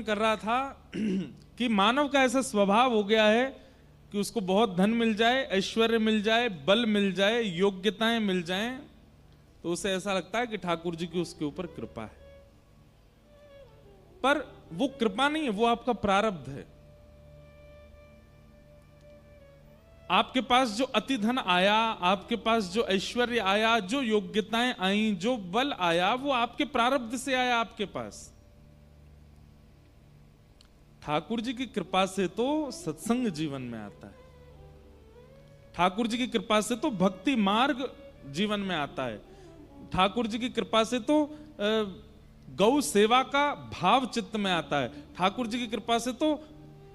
कर रहा था कि मानव का ऐसा स्वभाव हो गया है कि उसको बहुत धन मिल जाए, ऐश्वर्य मिल जाए, बल मिल जाए, योग्यताएं मिल जाएं, तो उसे ऐसा लगता है कि ठाकुर जी की उसके ऊपर कृपा है। पर वो कृपा नहीं है, वो आपका प्रारब्ध है। आपके पास जो अति धन आया, आपके पास जो ऐश्वर्य आया, जो योग्यताएं आई, जो बल आया, वो आपके प्रारब्ध से आया आपके पास। ठाकुर जी की कृपा से तो सत्संग जीवन में आता है, ठाकुर जी की कृपा से तो भक्ति मार्ग जीवन में आता है, ठाकुर जी की कृपा से तो गौ सेवा का भाव चित्त में आता है, ठाकुर जी की कृपा से तो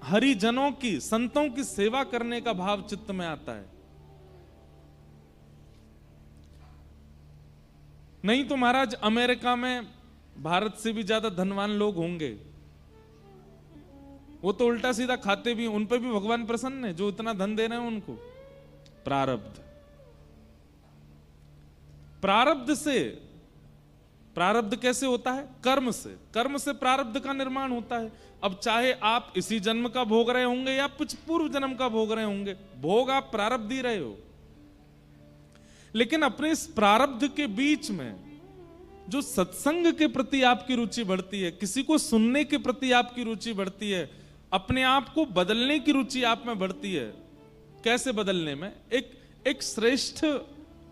हरिजनों की, संतों की सेवा करने का भाव चित्त में आता है। नहीं तो महाराज अमेरिका में भारत से भी ज्यादा धनवान लोग होंगे, वो तो उल्टा सीधा खाते भी, उन पे भी भगवान प्रसन्न है जो इतना धन दे रहे हैं उनको। प्रारब्ध, प्रारब्ध से, प्रारब्ध कैसे होता है? कर्म से, कर्म से प्रारब्ध का निर्माण होता है। अब चाहे आप इसी जन्म का भोग रहे होंगे या कुछ पूर्व जन्म का भोग रहे होंगे, भोग आप प्रारब्ध ही रहे हो, लेकिन अपने इस प्रारब्ध के बीच में जो सत्संग के प्रति आपकी रुचि बढ़ती है, किसी को सुनने के प्रति आपकी रुचि बढ़ती है, अपने आप को बदलने की रुचि आप में बढ़ती है। कैसे बदलने में? एक श्रेष्ठ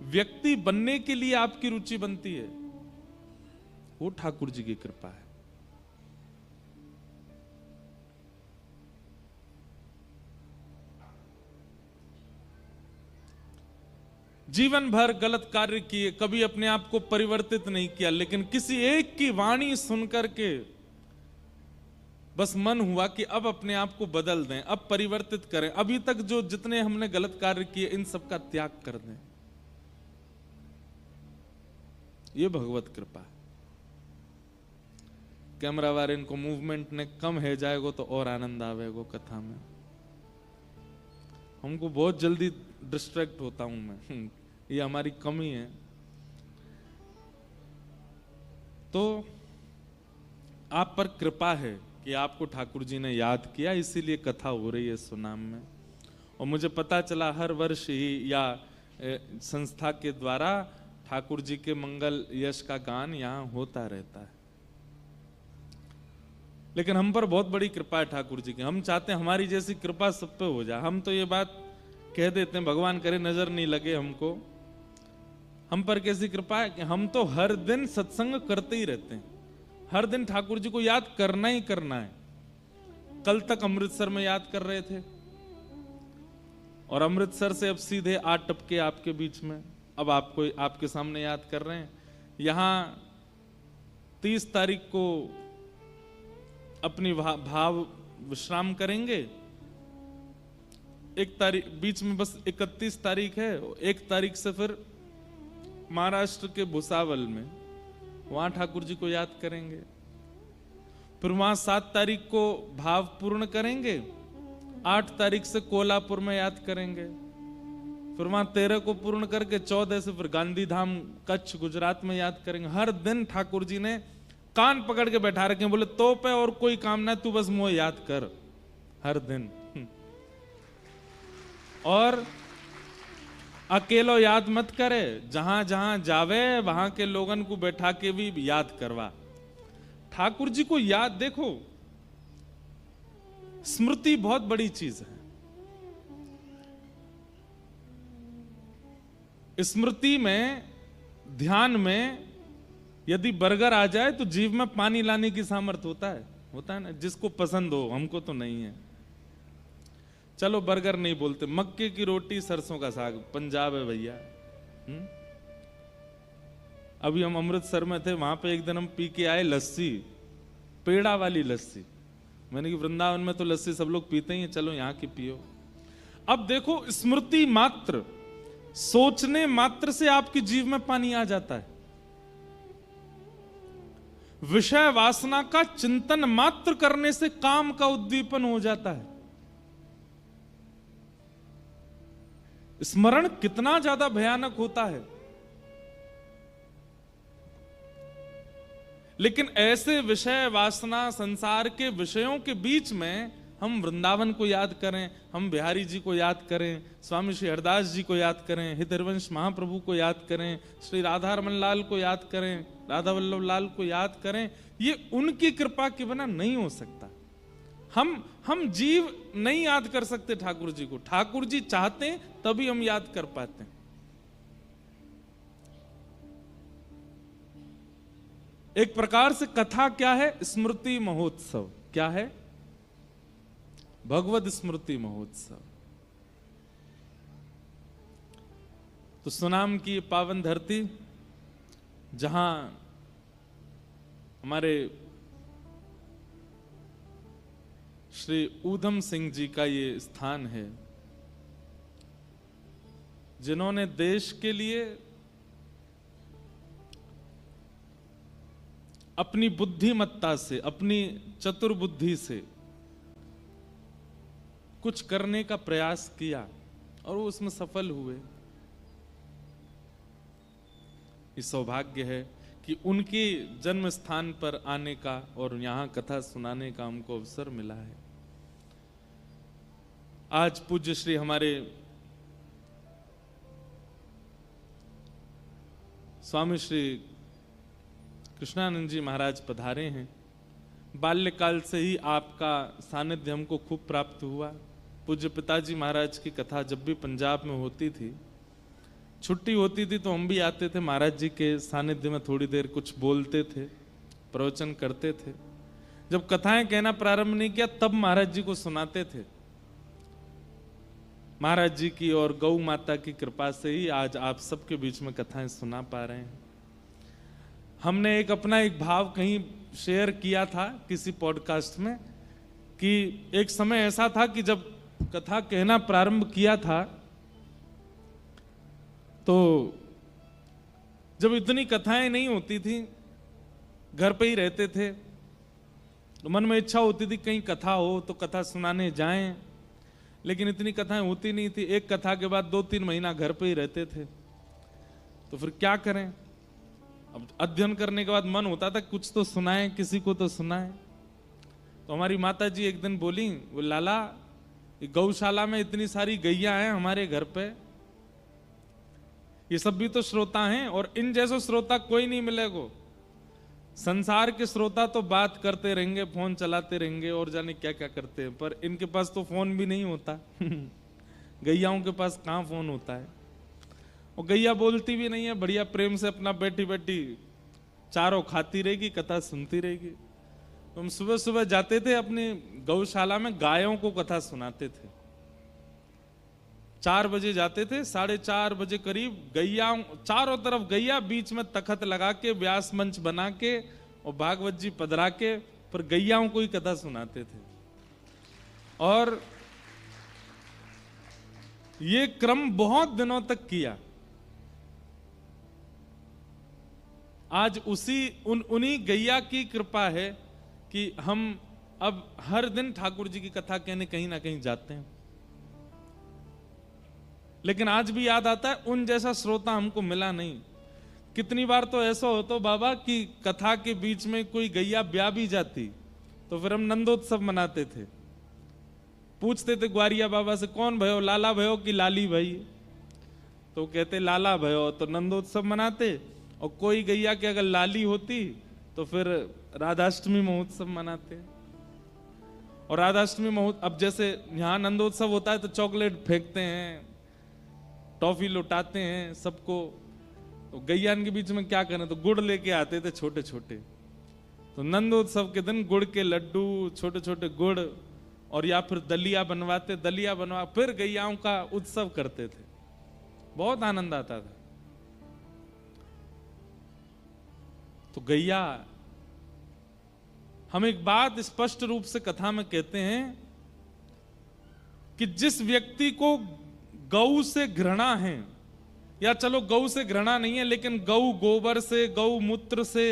व्यक्ति बनने के लिए आपकी रुचि बनती है, वो ठाकुर जी की कृपा है। जीवन भर गलत कार्य किए, कभी अपने आप को परिवर्तित नहीं किया, लेकिन किसी एक की वाणी सुनकर के बस मन हुआ कि अब अपने आप को बदल दें, अब परिवर्तित करें, अभी तक जो जितने हमने गलत कार्य किए इन सबका त्याग कर दें। ये भगवत कृपा है। कैमरा वाले इनको मूवमेंट ने कम है जाएगो तो और आनंद आवेगो कथा में। हमको बहुत जल्दी डिस्ट्रैक्ट होता हूं मैं, ये हमारी कमी है। तो आप पर कृपा है कि आपको ठाकुर जी ने याद किया, इसीलिए कथा हो रही है सुनाम में। और मुझे पता चला हर वर्ष ही या संस्था के द्वारा ठाकुर जी के मंगल यश का गान यहाँ होता रहता है। लेकिन हम पर बहुत बड़ी कृपा है ठाकुर जी की। हम चाहते हैं हमारी जैसी कृपा सब पे हो जाए। हम तो ये बात कह देते हैं, भगवान करे नजर नहीं लगे हमको। हम पर कैसी कृपा है कि हम तो हर दिन सत्संग करते ही रहते हैं, हर दिन ठाकुर जी को याद करना ही करना है। कल तक अमृतसर में याद कर रहे थे और अमृतसर से अब सीधे आ टपके आपके बीच में, अब आपको आपके सामने याद कर रहे हैं। यहां 30 तारीख को अपनी भाव विश्राम करेंगे। 1 तारीख बीच में बस 31 तारीख है, 1 तारीख से फिर महाराष्ट्र के भुसावल में वहां ठाकुर जी को याद करेंगे। फिर वहां 7 तारीख को भाव पूर्ण करेंगे, 8 तारीख से कोल्हापुर में याद करेंगे, फिर वहां 13 को पूर्ण करके 14 से फिर गांधी धाम कच्छ गुजरात में याद करेंगे। हर दिन ठाकुर जी ने कान पकड़ के बैठा रखे, बोले तो पे और कोई काम ना, तू बस मुझे याद कर हर दिन। और अकेलो याद मत करे, जहां जहां जावे वहां के लोगन को बैठा के भी याद करवा। ठाकुर जी को याद, देखो स्मृति बहुत बड़ी चीज है। स्मृति में, ध्यान में यदि बर्गर आ जाए तो जीव में पानी लाने की सामर्थ्य होता है ना, जिसको पसंद हो, हमको तो नहीं है। चलो बर्गर नहीं बोलते, मक्के की रोटी सरसों का साग, पंजाब है भैया। अभी हम अमृतसर में थे, वहां पे एक दिन हम पी के आए लस्सी, पेड़ा वाली लस्सी। मैंने कि वृंदावन में तो लस्सी सब लोग पीते ही हैं, चलो यहाँ की पियो। अब देखो स्मृति मात्र, सोचने मात्र से आपकी जीव में पानी आ जाता है। विषय वासना का चिंतन मात्र करने से काम का उद्दीपन हो जाता है। स्मरण कितना ज्यादा भयानक होता है। लेकिन ऐसे विषय वासना संसार के विषयों के बीच में हम वृंदावन को याद करें, हम बिहारी जी को याद करें, स्वामी श्री हरदास जी को याद करें, हितहरिवंश महाप्रभु को याद करें, श्री राधा रमन लाल को याद करें, राधा वल्लभ लाल को याद करें, ये उनकी कृपा के बिना नहीं हो सकता। हम जीव नहीं याद कर सकते ठाकुर जी को, ठाकुर जी चाहते हैं तभी हम याद कर पाते हैं। एक प्रकार से कथा क्या है? स्मृति महोत्सव। क्या है? भगवद स्मृति महोत्सव। तो सुनाम की पावन धरती, जहां हमारे श्री ऊधम सिंह जी का ये स्थान है, जिन्होंने देश के लिए अपनी बुद्धिमत्ता से, अपनी चतुर्बुद्धि से कुछ करने का प्रयास किया और वो उसमें सफल हुए। ये सौभाग्य है कि उनके जन्म स्थान पर आने का और यहां कथा सुनाने का हमको अवसर मिला है। आज पूज्य श्री हमारे स्वामी श्री कृष्णानंद जी महाराज पधारे हैं। बाल्यकाल से ही आपका सानिध्य हमको खूब प्राप्त हुआ। पूज्य पिताजी महाराज की कथा जब भी पंजाब में होती थी, छुट्टी होती थी, तो हम भी आते थे महाराज जी के सानिध्य में, थोड़ी देर कुछ बोलते थे, प्रवचन करते थे। जब कथाएं कहना प्रारंभ नहीं किया तब महाराज जी को सुनाते थे। महाराज जी की और गौ माता की कृपा से ही आज आप सबके बीच में कथाएं सुना पा रहे हैं। हमने अपना एक भाव कहीं शेयर किया था किसी पॉडकास्ट में कि एक समय ऐसा था कि जब कथा कहना प्रारंभ किया था, तो जब इतनी कथाएं नहीं होती थी, घर पे ही रहते थे, तो मन में इच्छा होती थी कहीं कथा हो तो कथा सुनाने जाएं, लेकिन इतनी कथाएं होती नहीं थी। एक कथा के बाद 2-3 महीना घर पे ही रहते थे। तो फिर क्या करें? अब अध्ययन करने के बाद मन होता था कुछ तो सुनाएं, किसी को तो सुनाएं। तो हमारी माता जी एक दिन बोली, वो लाला, गौशाला में इतनी सारी गैया हैं हमारे घर पे, ये सब भी तो श्रोता हैं, और इन जैसे श्रोता कोई नहीं मिलेगा। संसार के श्रोता तो बात करते रहेंगे, फोन चलाते रहेंगे और जाने क्या क्या करते हैं, पर इनके पास तो फोन भी नहीं होता। गैयाओं के पास कहाँ फोन होता है? और गैया बोलती भी नहीं है, बढ़िया प्रेम से अपना बैठी बैठी चारों खाती रहेगी, कथा सुनती रहेगी। तो हम सुबह सुबह जाते थे अपनी गौशाला में, गायों को कथा सुनाते थे। 4 बजे जाते थे, 4:30 बजे करीब गैया, चारों तरफ गैया, बीच में तखत लगा के, व्यास मंच बना के और भागवत जी पधरा के, पर गैयाओं को ही कथा सुनाते थे। और ये क्रम बहुत दिनों तक किया। आज उन्हीं गैया की कृपा है कि हम अब हर दिन ठाकुर जी की कथा कहने कहीं ना कहीं जाते हैं। लेकिन आज भी याद आता है उन जैसा श्रोता हमको मिला नहीं। कितनी बार तो ऐसा होता बाबा कि कथा के बीच में कोई गैया ब्याह भी जाती, तो फिर हम नंदोत्सव मनाते थे। पूछते थे ग्वारिया बाबा से, कौन भयो, लाला भयो कि लाली भाई? तो कहते लाला भयो, तो नंदोत्सव मनाते। और कोई गैया की अगर लाली होती तो फिर राधाष्टमी महोत्सव मनाते। और राधाष्टमी महोत्सव, अब जैसे यहाँ नंदोत्सव होता है तो चॉकलेट फेंकते हैं, टॉफी लुटाते हैं सबको। तो गैयान के बीच में क्या करें, तो गुड़ लेके आते थे छोटे छोटे। तो नंदोत्सव के दिन गुड़ के लड्डू, छोटे छोटे गुड़, और या फिर दलिया बनवाते, दलिया बनवा फिर गैयाओं का उत्सव करते थे। बहुत आनंद आता था। तो गैया, हम एक बात स्पष्ट रूप से कथा में कहते हैं कि जिस व्यक्ति को गौ से घृणा है, या चलो गौ से घृणा नहीं है, लेकिन गौ गोबर से, गौ मूत्र से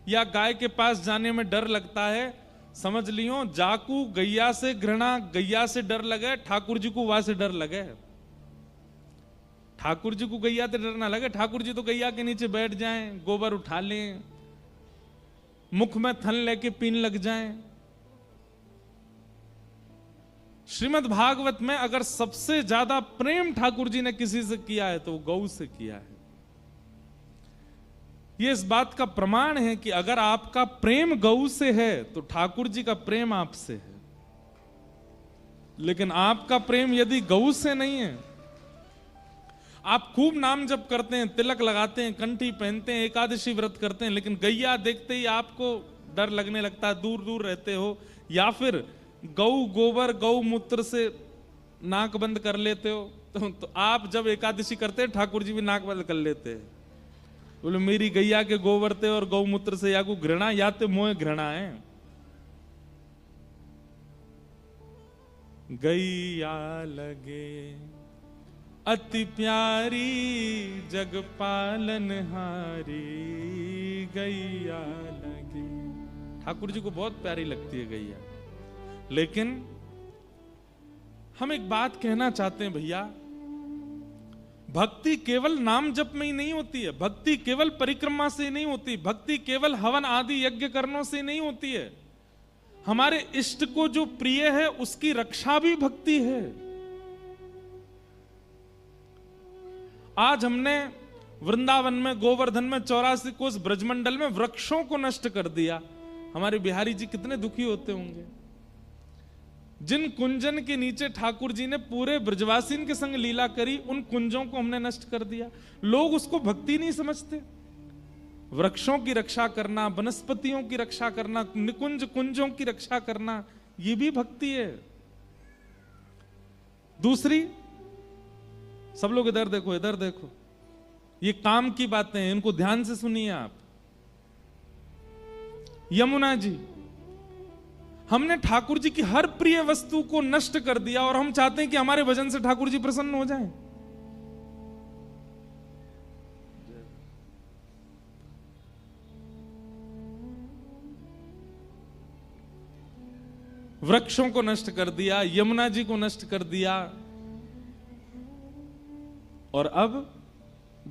या गाय के पास जाने में डर लगता है, समझ लियो जाकू गैया से घृणा, गैया से डर लगे, ठाकुर जी को वहां से डर लगे। ठाकुर जी को गैया से डर ना लगे, ठाकुर जी तो गैया के नीचे बैठ जाएं, गोबर उठा लें, मुख में थन लेके पीन लग जाएं। श्रीमद् भागवत में अगर सबसे ज्यादा प्रेम ठाकुर जी ने किसी से किया है तो वो गौ से किया है। ये इस बात का प्रमाण है कि अगर आपका प्रेम गौ से है तो ठाकुर जी का प्रेम आपसे है। लेकिन आपका प्रेम यदि गौ से नहीं है, आप खूब नाम जप करते हैं, तिलक लगाते हैं, कंठी पहनते हैं, एकादशी व्रत करते हैं, लेकिन गैया देखते ही आपको डर लगने लगता है, दूर दूर रहते हो, या फिर गौ गोबर गौ मूत्र से नाक बंद कर लेते हो, तो आप जब एकादशी करते हैं ठाकुर जी भी नाक बंद कर लेते हैं। बोले मेरी गैया के गोबर ते और गौ मूत्र से या को घृणा या ते मोह घृणा है। गैया लगे अति प्यारी जग पालन हारी, गैया लगे। ठाकुर जी को बहुत प्यारी लगती है गैया। लेकिन हम एक बात कहना चाहते हैं भैया, भक्ति केवल नाम जप में ही नहीं होती है, भक्ति केवल परिक्रमा से नहीं होती, भक्ति केवल हवन आदि यज्ञ करनों से नहीं होती है। हमारे इष्ट को जो प्रिय है उसकी रक्षा भी भक्ति है। आज हमने वृंदावन में, गोवर्धन में, 84 कोस ब्रजमंडल में वृक्षों को नष्ट कर दिया। हमारे बिहारी जी कितने दुखी होते होंगे। जिन कुंजन के नीचे ठाकुर जी ने पूरे ब्रजवासीन के संग लीला करी, उन कुंजों को हमने नष्ट कर दिया। लोग उसको भक्ति नहीं समझते। वृक्षों की रक्षा करना, वनस्पतियों की रक्षा करना, निकुंज कुंजों की रक्षा करना, ये भी भक्ति है। दूसरी, सब लोग इधर देखो, इधर देखो, ये काम की बातें हैं, इनको ध्यान से सुनिए आप। यमुना जी, हमने ठाकुर जी की हर प्रिय वस्तु को नष्ट कर दिया और हम चाहते हैं कि हमारे भजन से ठाकुर जी प्रसन्न हो जाएं। वृक्षों को नष्ट कर दिया, यमुना जी को नष्ट कर दिया, और अब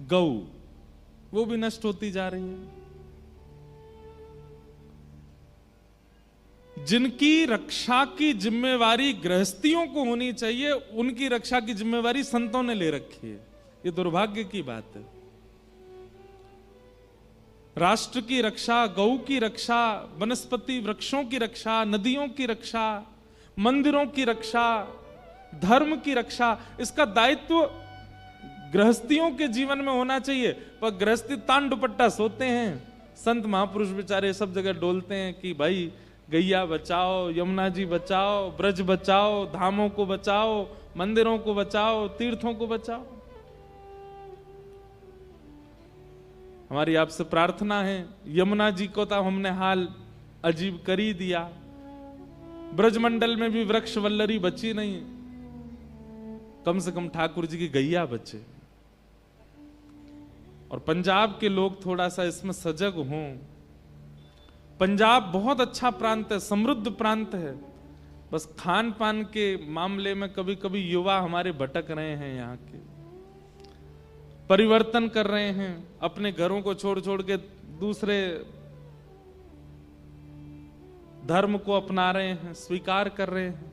गौ, वो भी नष्ट होती जा रही है। जिनकी रक्षा की जिम्मेवारी गृहस्थियों को होनी चाहिए, उनकी रक्षा की जिम्मेवारी संतों ने ले रखी है। ये दुर्भाग्य की बात है। राष्ट्र की रक्षा, गौ की रक्षा, वनस्पति वृक्षों की रक्षा, नदियों की रक्षा, मंदिरों की रक्षा, धर्म की रक्षा, इसका दायित्व गृहस्थियों के जीवन में होना चाहिए। पर गृहस्थी तान दुपट्टा सोते हैं। संत महापुरुष बेचारे सब जगह डोलते हैं कि भाई गैया बचाओ, यमुना जी बचाओ, ब्रज बचाओ, धामों को बचाओ, मंदिरों को बचाओ, तीर्थों को बचाओ। हमारी आपसे प्रार्थना है, यमुना जी को तो हमने हाल अजीब कर ही दिया, ब्रजमंडल में भी वृक्ष वल्लरी बची नहीं, कम से कम ठाकुर जी की गैया बचे। और पंजाब के लोग थोड़ा सा इसमें सजग हों। पंजाब बहुत अच्छा प्रांत है, समृद्ध प्रांत है, बस खान पान के मामले में कभी कभी युवा हमारे भटक रहे हैं, यहाँ के परिवर्तन कर रहे हैं, अपने घरों को छोड़ छोड़ के दूसरे धर्म को अपना रहे हैं, स्वीकार कर रहे हैं।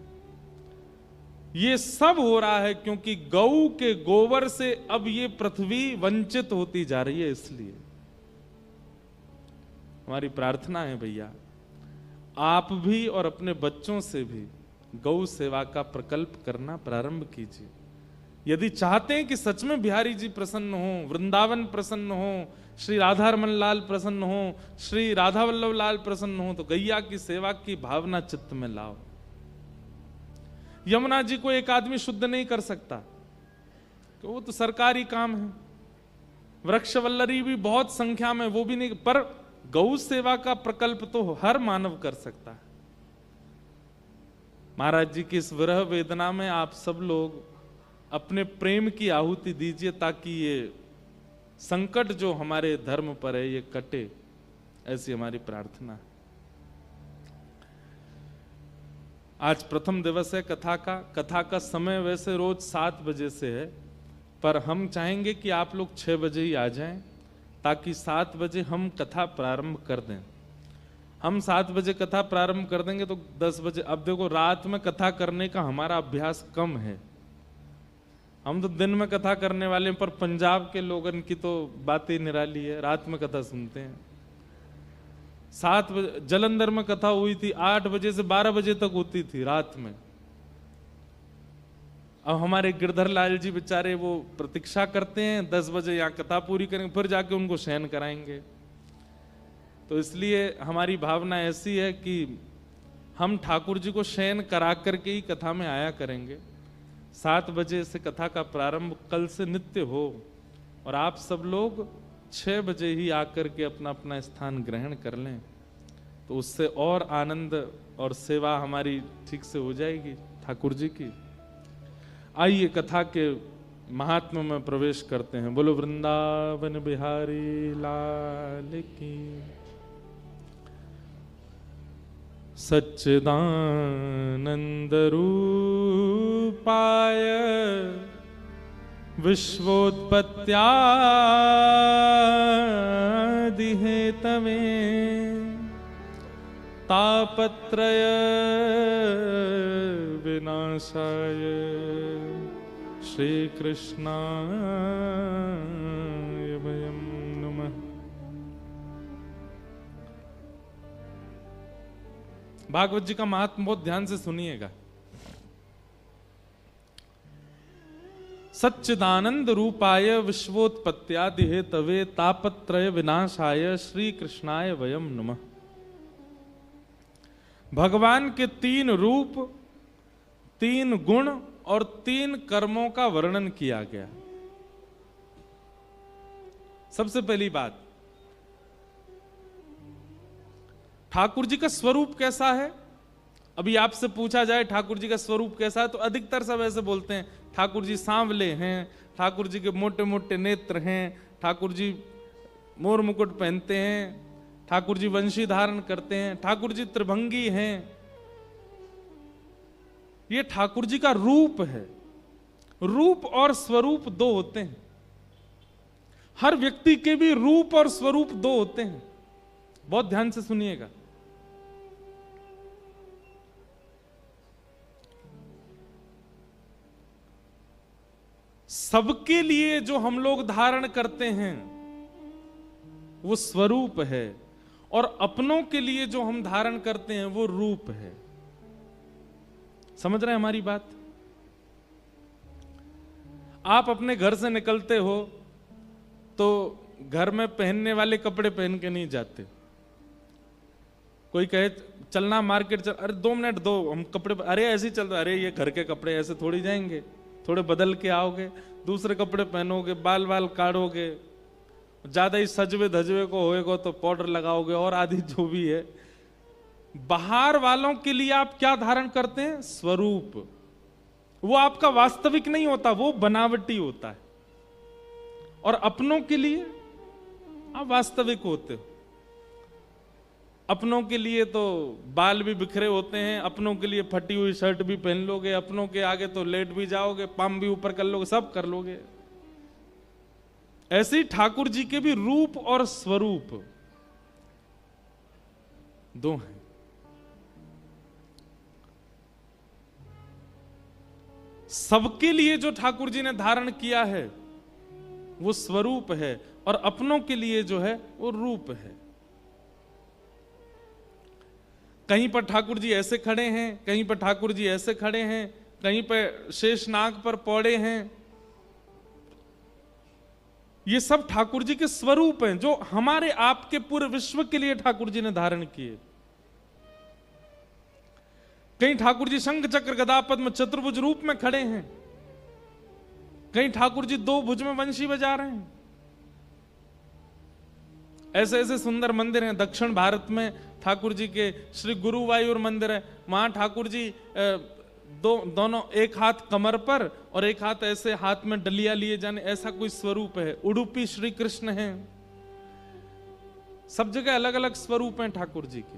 ये सब हो रहा है क्योंकि गौ के गोबर से अब ये पृथ्वी वंचित होती जा रही है। इसलिए हमारी प्रार्थना है भैया, आप भी और अपने बच्चों से भी गौ सेवा का प्रकल्प करना प्रारंभ कीजिए। यदि चाहते हैं कि सच में बिहारी जी प्रसन्न हो, वृंदावन प्रसन्न हो, श्री राधा रमन लाल प्रसन्न हो, श्री राधा वल्लभ लाल प्रसन्न हो, तो गैया की सेवा की भावना चित्त में लाओ। यमुना जी को एक आदमी शुद्ध नहीं कर सकता, तो वो तो सरकारी काम है। वृक्ष वल्लरी भी बहुत संख्या में, वो भी नहीं, पर गौ सेवा का प्रकल्प तो हर मानव कर सकता है। महाराज जी की इस विरह वेदना में आप सब लोग अपने प्रेम की आहुति दीजिए, ताकि ये संकट जो हमारे धर्म पर है ये कटे, ऐसी हमारी प्रार्थना है। आज प्रथम दिवस है कथा का। कथा का समय वैसे रोज 7 बजे से है, पर हम चाहेंगे कि आप लोग 6 बजे ही आ जाएं, ताकि 7 बजे हम कथा प्रारंभ कर दें। हम 7 बजे कथा प्रारंभ कर देंगे तो 10 बजे, अब देखो रात में कथा करने का हमारा अभ्यास कम है, हम तो दिन में कथा करने वाले हैं, पर पंजाब के लोगों की तो बात ही निराली है, रात में कथा सुनते हैं। 7 बजे जलंधर में कथा हुई थी, 8 बजे से 12 बजे तक होती थी रात में। अब हमारे गिरधर लाल जी बेचारे वो प्रतीक्षा करते हैं 10 बजे यहाँ कथा पूरी करेंगे, फिर जाके उनको शयन कराएंगे। तो इसलिए हमारी भावना ऐसी है कि हम ठाकुर जी को शयन करा करके ही कथा में आया करेंगे। 7 बजे से कथा का प्रारंभ कल से नित्य हो, और आप सब लोग 6 बजे ही आकर के अपना अपना स्थान ग्रहण कर लें, तो उससे और आनंद और सेवा हमारी ठीक से हो जाएगी ठाकुर जी की। आइए कथा के महात्मा में प्रवेश करते हैं। बोलो वृंदावन बिहारी लाल की। सच्चिदानंद रूपाय विश्वोत्पत्त्यादि हेतवे तापत्रय विनाशाय श्री कृष्णाय वयं नमः। भागवत जी का महात्म बहुत ध्यान से सुनिएगा। सच्चिदानंद रूपाय विश्वोत्पत्त्यादि हेतवे तापत्रय विनाशाय श्री कृष्णाय वयं नमः। भगवान के 3 रूप, 3 गुण और 3 कर्मों का वर्णन किया गया। सबसे पहली बात, ठाकुर जी का स्वरूप कैसा है। अभी आपसे पूछा जाए ठाकुर जी का स्वरूप कैसा है, तो अधिकतर सब ऐसे बोलते हैं ठाकुर जी सांवले हैं, ठाकुर जी के मोटे मोटे नेत्र हैं, ठाकुर जी मोर मुकुट पहनते हैं, ठाकुर जी वंशी धारण करते हैं, ठाकुर जी त्रिभंगी हैं। ये ठाकुर जी का रूप है। रूप और स्वरूप 2 होते हैं। हर व्यक्ति के भी रूप और स्वरूप 2 होते हैं। बहुत ध्यान से सुनिएगा। सबके लिए जो हम लोग धारण करते हैं वो स्वरूप है, और अपनों के लिए जो हम धारण करते हैं वो रूप है। समझ रहे हैं हमारी बात। आप अपने घर से निकलते हो तो घर में पहनने वाले कपड़े पहन के नहीं जाते। कोई कहे चलना मार्केट चल, अरे 2 मिनट दो, हम कपड़े, अरे ऐसे ही चल रहा, अरे ये घर के कपड़े ऐसे थोड़ी जाएंगे, थोड़े बदल के आओगे, दूसरे कपड़े पहनोगे, बाल बाल काटोगे, ज्यादा ही सजवे धजवे को होएगा तो पाउडर लगाओगे और आदि जो भी है। बाहर वालों के लिए आप क्या धारण करते हैं? स्वरूप। वो आपका वास्तविक नहीं होता, वो बनावटी होता है। और अपनों के लिए आप वास्तविक होते हो। अपनों के लिए तो बाल भी बिखरे होते हैं, अपनों के लिए फटी हुई शर्ट भी पहन लोगे, अपनों के आगे तो लेट भी जाओगे, पाम भी ऊपर कर लोगे, सब कर लोगे। ऐसे ही ठाकुर जी के भी रूप और स्वरूप 2 हैं। सबके लिए जो ठाकुर जी ने धारण किया है वो स्वरूप है, और अपनों के लिए जो है वो रूप है। कहीं पर ठाकुर जी ऐसे खड़े हैं, कहीं पर ठाकुर जी ऐसे खड़े हैं, कहीं पर शेषनाग पर पौड़े हैं। ये सब ठाकुर जी के स्वरूप हैं जो हमारे आपके पूरे विश्व के लिए ठाकुर जी ने धारण किए। कहीं ठाकुर जी शंख चक्र गदा पद्म चतुर्भुज रूप में खड़े हैं, कहीं ठाकुर जी 2 भुज में वंशी बजा रहे हैं। ऐसे ऐसे सुंदर मंदिर हैं। दक्षिण भारत में ठाकुर जी के श्री गुरुवायूर मंदिर है, वहां ठाकुर जी दोनों, एक हाथ कमर पर और एक हाथ ऐसे हाथ में डलिया लिए जाने, ऐसा कोई स्वरूप है। उडुपी श्री कृष्ण हैं। सब जगह अलग अलग स्वरूप हैं ठाकुर जी के।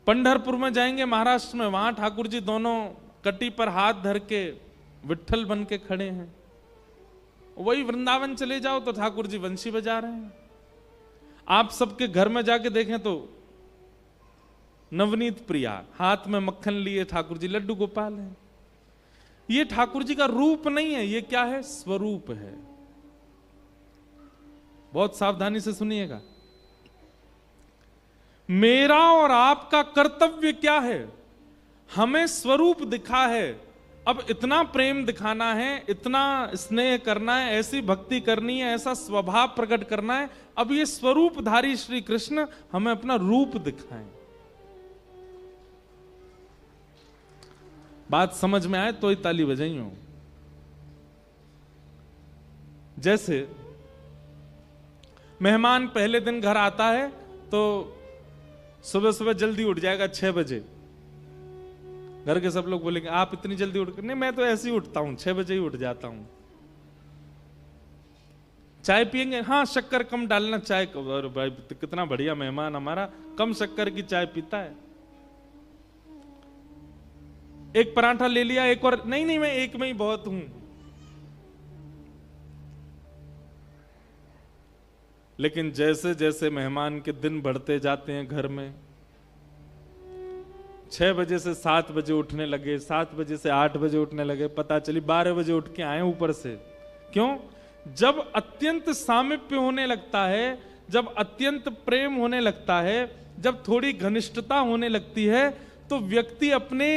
पंढरपुर में जाएंगे महाराष्ट्र में, वहां ठाकुर जी दोनों कटी पर हाथ धर के विट्ठल बन के खड़े हैं। वही वृंदावन चले जाओ तो ठाकुर जी वंशी बजा रहे हैं। आप सबके घर में जाके देखें तो नवनीत प्रिया, हाथ में मक्खन लिए ठाकुर जी लड्डू गोपाल हैं। ये ठाकुर जी का रूप नहीं है, ये क्या है? स्वरूप है। बहुत सावधानी से सुनिएगा। मेरा और आपका कर्तव्य क्या है? हमें स्वरूप दिखा है, अब इतना प्रेम दिखाना है, इतना स्नेह करना है, ऐसी भक्ति करनी है, ऐसा स्वभाव प्रकट करना है। अब ये स्वरूपधारी श्री कृष्ण हमें अपना रूप दिखाएं। बात समझ में आए तो ही ताली बजाई हो। जैसे मेहमान पहले दिन घर आता है तो सुबह सुबह जल्दी उठ जाएगा 6 बजे। घर के सब लोग बोलेंगे आप इतनी जल्दी उठ कर? नहीं, मैं तो ऐसे ही उठता हूं, 6 बजे ही उठ जाता हूं। चाय पियेंगे? हाँ, शक्कर कम डालना चाय। और भाई कितना बढ़िया मेहमान हमारा, कम शक्कर की चाय पीता है। एक पराठा ले लिया, एक और? नहीं नहीं, मैं एक में ही बहुत हूं। लेकिन जैसे जैसे मेहमान के दिन बढ़ते जाते हैं घर में, 6 बजे से 7 बजे उठने लगे, 7 बजे से 8 बजे उठने लगे, पता चली 12 बजे उठ के आए ऊपर से। क्यों? जब अत्यंत सामीप्य होने लगता है, जब अत्यंत प्रेम होने लगता है, जब थोड़ी घनिष्ठता होने लगती है, तो व्यक्ति अपने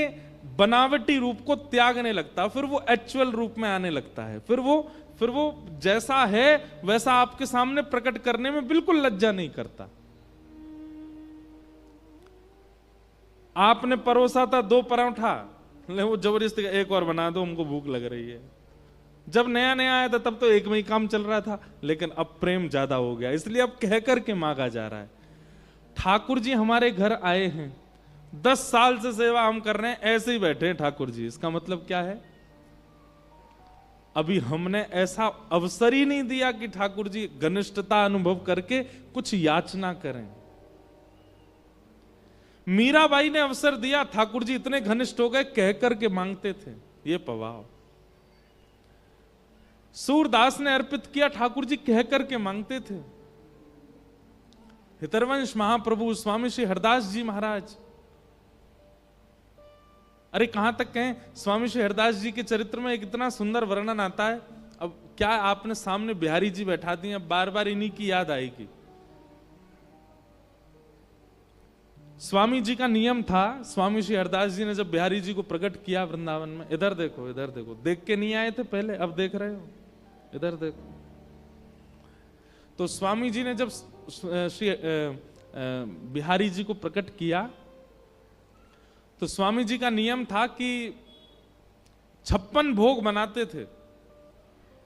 बनावटी रूप को त्यागने लगता है, फिर वो एक्चुअल रूप में आने लगता है। फिर वो जैसा है वैसा आपके सामने प्रकट करने में बिल्कुल लज्जा नहीं करता। आपने परोसा था 2 पराठा, वो जबरदस्ती एक और बना दो, हमको भूख लग रही है। जब नया नया आया था तब तो एक में ही काम चल रहा था, लेकिन अब प्रेम ज्यादा हो गया, इसलिए अब कह करके मांगा जा रहा है। ठाकुर जी हमारे घर आए हैं, 10 साल से सेवा हम कर रहे हैं, ऐसे ही बैठे हैं ठाकुर जी। इसका मतलब क्या है? अभी हमने ऐसा अवसर ही नहीं दिया कि ठाकुर जी घनिष्ठता अनुभव करके कुछ याचना करें। मीराबाई ने अवसर दिया, ठाकुर जी इतने घनिष्ठ हो गए, कह करके मांगते थे। ये पवाव। सूरदास ने अर्पित किया, ठाकुर जी कह करके मांगते थे। हितरवंश महाप्रभु स्वामी श्री हरदास जी महाराज, अरे कहां तक कहें, स्वामी श्री हरदास जी के चरित्र में एक इतना सुंदर वर्णन आता है। अब क्या आपने सामने बिहारी जी बैठा दिए, अब बार बार इन्हीं की याद आएगी। स्वामी जी का नियम था, स्वामी श्री हरदास जी ने जब बिहारी जी को प्रकट किया वृंदावन में, इधर देखो इधर देखो, देख के नहीं आए थे पहले, अब देख रहे हो, इधर देखो। तो स्वामी जी ने जब श्री बिहारी जी को प्रकट किया तो स्वामी जी का नियम था कि 56 भोग बनाते थे,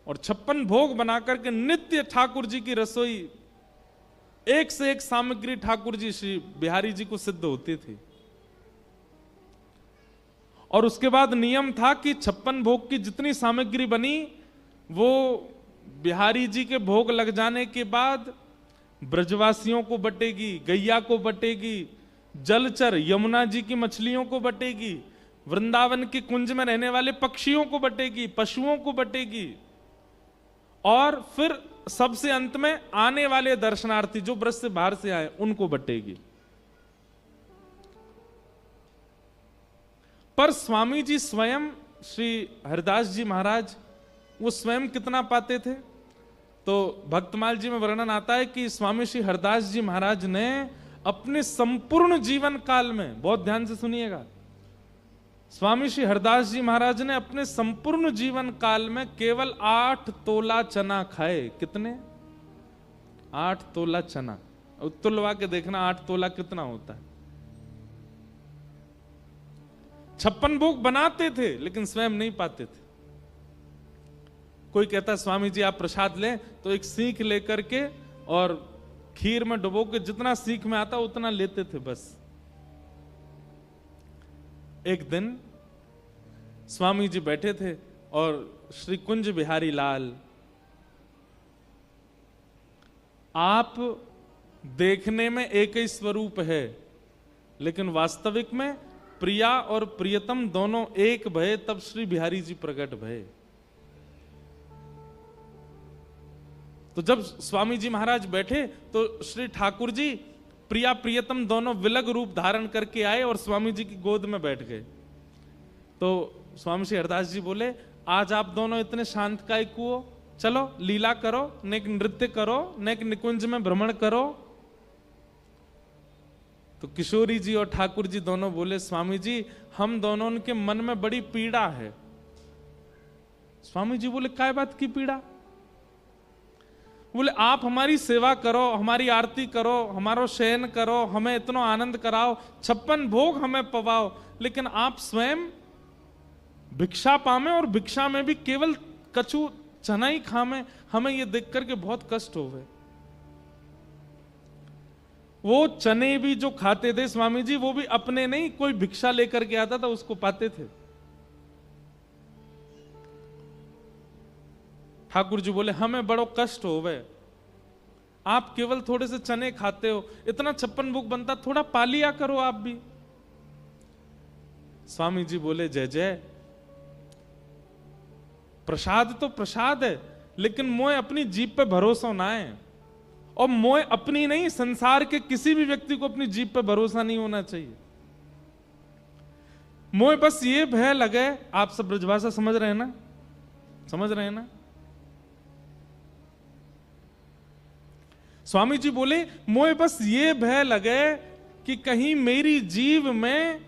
और 56 भोग बनाकर के नित्य ठाकुर जी की रसोई, एक से एक सामग्री ठाकुर जी श्री बिहारी जी को सिद्ध होती थी। और उसके बाद नियम था कि 56 भोग की जितनी सामग्री बनी वो बिहारी जी के भोग लग जाने के बाद ब्रजवासियों को बटेगी, गैया को बटेगी, जलचर यमुना जी की मछलियों को बटेगी, वृंदावन के कुंज में रहने वाले पक्षियों को बटेगी, पशुओं को बटेगी, और फिर सबसे अंत में आने वाले दर्शनार्थी जो ब्रज से बाहर से आए उनको बटेगी। पर स्वामी जी स्वयं श्री हरदास जी महाराज वो स्वयं कितना पाते थे? तो भक्तमाल जी में वर्णन आता है कि स्वामी श्री हरदास जी महाराज ने अपने संपूर्ण जीवन काल में, बहुत ध्यान से सुनिएगा, स्वामी श्री हरदास जी महाराज ने अपने संपूर्ण जीवन काल में केवल 8 तोला चना खाए। कितने? 8 तोला चना। तुलवा के देखना 8 तोला कितना होता है। 56 भोग बनाते थे लेकिन स्वयं नहीं पाते थे। कोई कहता स्वामी जी आप प्रसाद लें, तो एक सीख लेकर के और खीर में डुबो के जितना सीख में आता उतना लेते थे बस। एक दिन स्वामी जी बैठे थे और श्री कुंज बिहारी लाल, आप देखने में एक ही स्वरूप है लेकिन वास्तविक में प्रिया और प्रियतम दोनों एक भय, तब श्री बिहारी जी प्रकट भय। तो जब स्वामी जी महाराज बैठे तो श्री ठाकुर जी प्रिया प्रियतम दोनों विलग रूप धारण करके आए और स्वामी जी की गोद में बैठ गए। तो स्वामी श्री हरदास जी बोले, आज आप दोनों इतने शांत कायिक हो, चलो लीला करो, नेक नृत्य करो, नेक निकुंज में भ्रमण करो। तो किशोरी जी और ठाकुर जी दोनों बोले, स्वामी जी हम दोनों के मन में बड़ी पीड़ा है। स्वामी जी बोले, काय बात की पीड़ा? बोले, आप हमारी सेवा करो, हमारी आरती करो, हमारो शयन करो, हमें इतना आनंद कराओ, 56 भोग हमें पवाओ, लेकिन आप स्वयं भिक्षा पामे और भिक्षा में भी केवल कछु चना ही खामे। हमें ये देख करके बहुत कष्ट हो गए। वो चने भी जो खाते थे स्वामी जी, वो भी अपने नहीं, कोई भिक्षा लेकर के आता था उसको पाते थे। ठाकुर जी बोले, हमें बड़ो कष्ट हो गए, आप केवल थोड़े से चने खाते हो, इतना 56 भोग बनता, थोड़ा पा लिया करो आप भी। स्वामी जी बोले, जय जय, प्रसाद तो प्रसाद है, लेकिन मोए अपनी जीभ पे भरोसा ना है, और मोए अपनी नहीं, संसार के किसी भी व्यक्ति को अपनी जीभ पे भरोसा नहीं होना चाहिए। मोए बस ये भय लगे, आप सब ब्रजभाषा समझ रहे हैं ना, समझ रहे हैं ना? स्वामी जी बोले, मोए बस ये भय लगे कि कहीं मेरी जीव में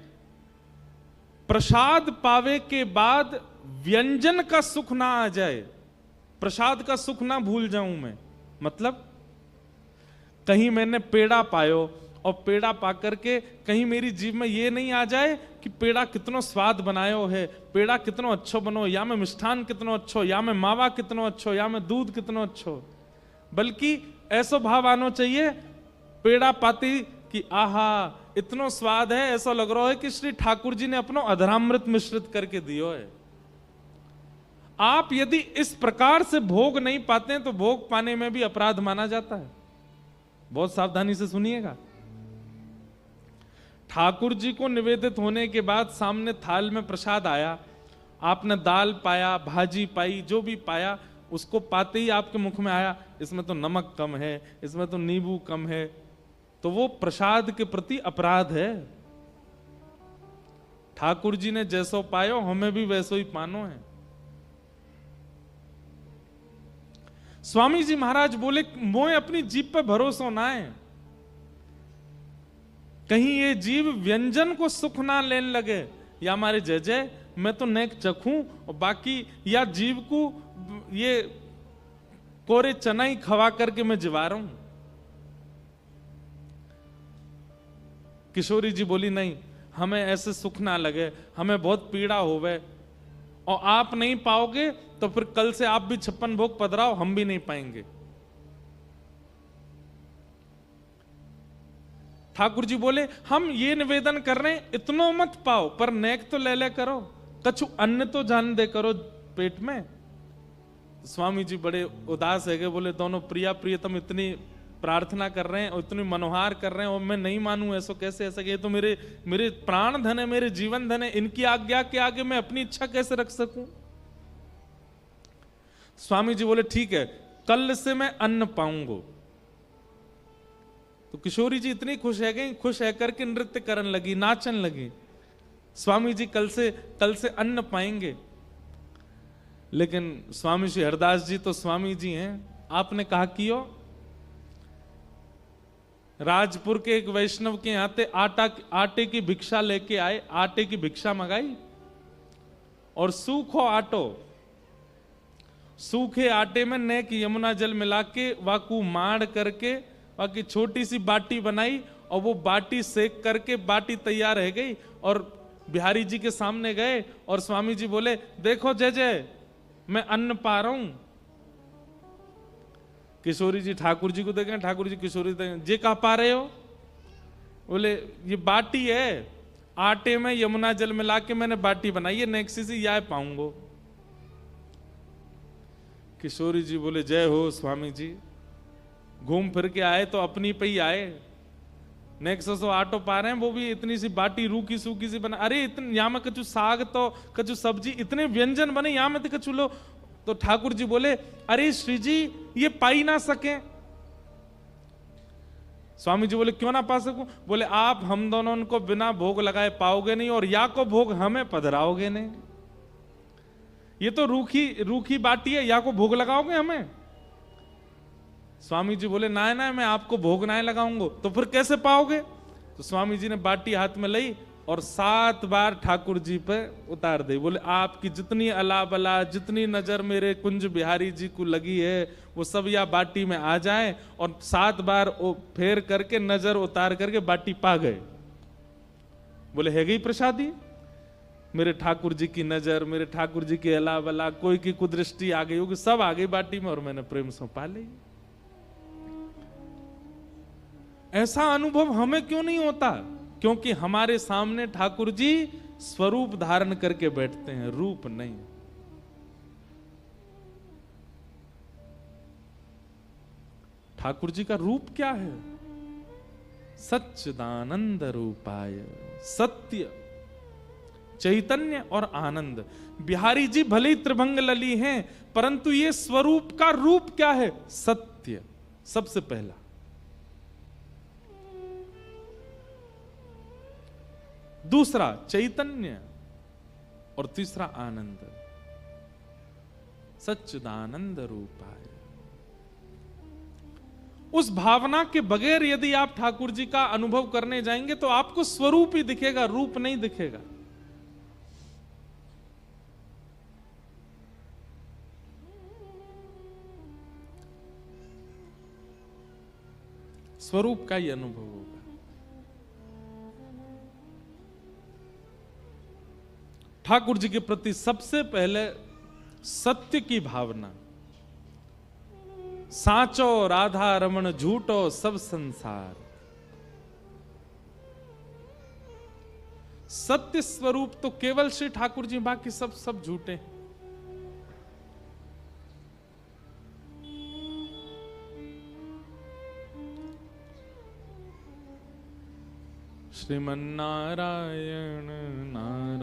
प्रसाद पावे के बाद व्यंजन का सुख ना आ जाए, प्रसाद का सुख ना भूल जाऊं मैं। मतलब कहीं मैंने पेड़ा पायो और पेड़ा पाकर के कहीं मेरी जीभ में ये नहीं आ जाए कि पेड़ा कितनो स्वाद बनायो है, पेड़ा कितनो अच्छो बनो, या में मिष्ठान कितनो अच्छो, या में मावा कितनो अच्छो, या में दूध कितनो अच्छो, बल्कि ऐसा भाव आना चाहिए पेड़ा पाती कि आहा इतनो स्वाद है, ऐसा लग रहा है कि श्री ठाकुर जी ने अपनो अधरामृत मिश्रित करके दियो है। आप यदि इस प्रकार से भोग नहीं पाते हैं तो भोग पाने में भी अपराध माना जाता है। बहुत सावधानी से सुनिएगा। ठाकुर जी को निवेदित होने के बाद सामने थाल में प्रसाद आया, आपने दाल पाया, भाजी पाई, जो भी पाया, उसको पाते ही आपके मुख में आया, इसमें तो नमक कम है, इसमें तो नींबू कम है, तो वो प्रसाद के प्रति अपराध है। ठाकुर जी ने जैसो पायो, हमें भी वैसो ही पानो है। स्वामी जी महाराज बोले, मोए अपनी जीभ पे भरोसा ना है, कहीं ये जीव व्यंजन को सुख ना लेने लगे, या हमारे जय जय मैं तो नेक चखूं और बाकी, या जीव को ये कोरे चना ही खवा करके मैं जिवा रहा हूं। किशोरी जी बोली, नहीं, हमें ऐसे सुख ना लगे, हमें बहुत पीड़ा होवे, और आप नहीं पाओगे तो फिर कल से आप भी 56 भोग पधराओ, हम भी नहीं पाएंगे। ठाकुर जी बोले, हम ये निवेदन कर रहे हैं, इतनो मत पाओ, पर नेक तो ले ले करो, कछु अन्न तो जान दे करो पेट में। स्वामी जी बड़े उदास है, बोले, दोनों प्रिया प्रियतम इतनी प्रार्थना कर रहे हैं और इतनी मनोहार कर रहे हैं, और मैं नहीं मानूं, ऐसा कैसे, ऐसा ये तो मेरे प्राण धन है, मेरे जीवन धन है, इनकी आज्ञा के आगे मैं अपनी इच्छा कैसे रख सकूं? स्वामी जी बोले, ठीक है, कल से मैं अन्न पाऊंगा। तो किशोरी जी इतनी खुश है गई, खुश है करके नृत्य करने लगी, नाचन लगी। स्वामी जी कल से अन्न पाएंगे। लेकिन स्वामी श्री हरदास जी तो स्वामी जी हैं, आपने कहा कियो, राजपुर के एक वैष्णव के यहाँ आटे की भिक्षा लेके आए, आटे की भिक्षा मंगाई और सूखे आटे में नेक यमुना जल मिला के वाकू माड़ करके बाकी छोटी सी बाटी बनाई, और वो बाटी सेक करके बाटी तैयार रह गई, और बिहारी जी के सामने गए और स्वामी जी बोले, देखो जय जय, मैं अन्न पा रहा हूं। किशोरी जी ठाकुर जी को देखें, ठाकुर जी किशोरी देखें, जे कहा पा रहे हो? बोले, ये बाटी है, आटे में यमुना जल मिला के मैंने बाटी बनाई है, नेक्सी से यह पाऊंगा। किशोरी जी बोले, जय हो स्वामी जी, घूम फिर के आए तो अपनी पे ही आए, नेक्सो सो आटो पा रहे हैं, वो भी इतनी सी बाटी रूखी सूखी सी बना, अरे इतने यहाँ में कछु साग तो कछु सब्जी, इतने व्यंजन बने यहाँ में तो कछु लो तो ठाकुर जी बोले, अरे श्री जी ये पा ही ना सके। स्वामी जी बोले, क्यों ना पा सकूं? बोले, आप हम दोनों उनको बिना भोग लगाए पाओगे नहीं, और या को भोग हमें पधराओगे नहीं। ये तो रूखी रूखी बाटी है, या को भोग लगाओगे हमें? स्वामी जी बोले, ना ना मैं आपको भोग ना लगाऊंगा। तो फिर कैसे पाओगे? तो स्वामी जी ने बाटी हाथ में ली और 7 बार ठाकुर जी पे उतार दी। बोले, आपकी जितनी अला बला, जितनी नजर मेरे कुंज बिहारी जी को लगी है, वो सब या बाटी में आ जाए। और 7 बार वो फेर करके नजर उतार करके बाटी पा गए। बोले, है गई प्रसादी? मेरे ठाकुर जी की नजर, मेरे ठाकुर जी की अला बला, कोई की कुदृष्टि आ गई होगी, सब आ गई बाटी में और मैंने प्रेम से पा ली। ऐसा अनुभव हमें क्यों नहीं होता? क्योंकि हमारे सामने ठाकुर जी स्वरूप धारण करके बैठते हैं, रूप नहीं। ठाकुर जी का रूप क्या है? सच्चिदानंद रूपाय, सत्य, चैतन्य और आनंद। बिहारी जी भले ही त्रिभंग लली हैं, परंतु ये स्वरूप का रूप क्या है? सत्य सबसे पहला। दूसरा चैतन्य और तीसरा आनंद। सच्चिदानंद रूपाय। उस भावना के बगैर यदि आप ठाकुर जी का अनुभव करने जाएंगे तो आपको स्वरूप ही दिखेगा, रूप नहीं दिखेगा। स्वरूप का ही अनुभव होगा। ठाकुर जी के प्रति सबसे पहले सत्य की भावना। साचो राधा रमण, झूठो सब संसार। सत्य स्वरूप तो केवल श्री ठाकुर जी, बाकी सब झूठे। श्रीमन नारायण नारायण।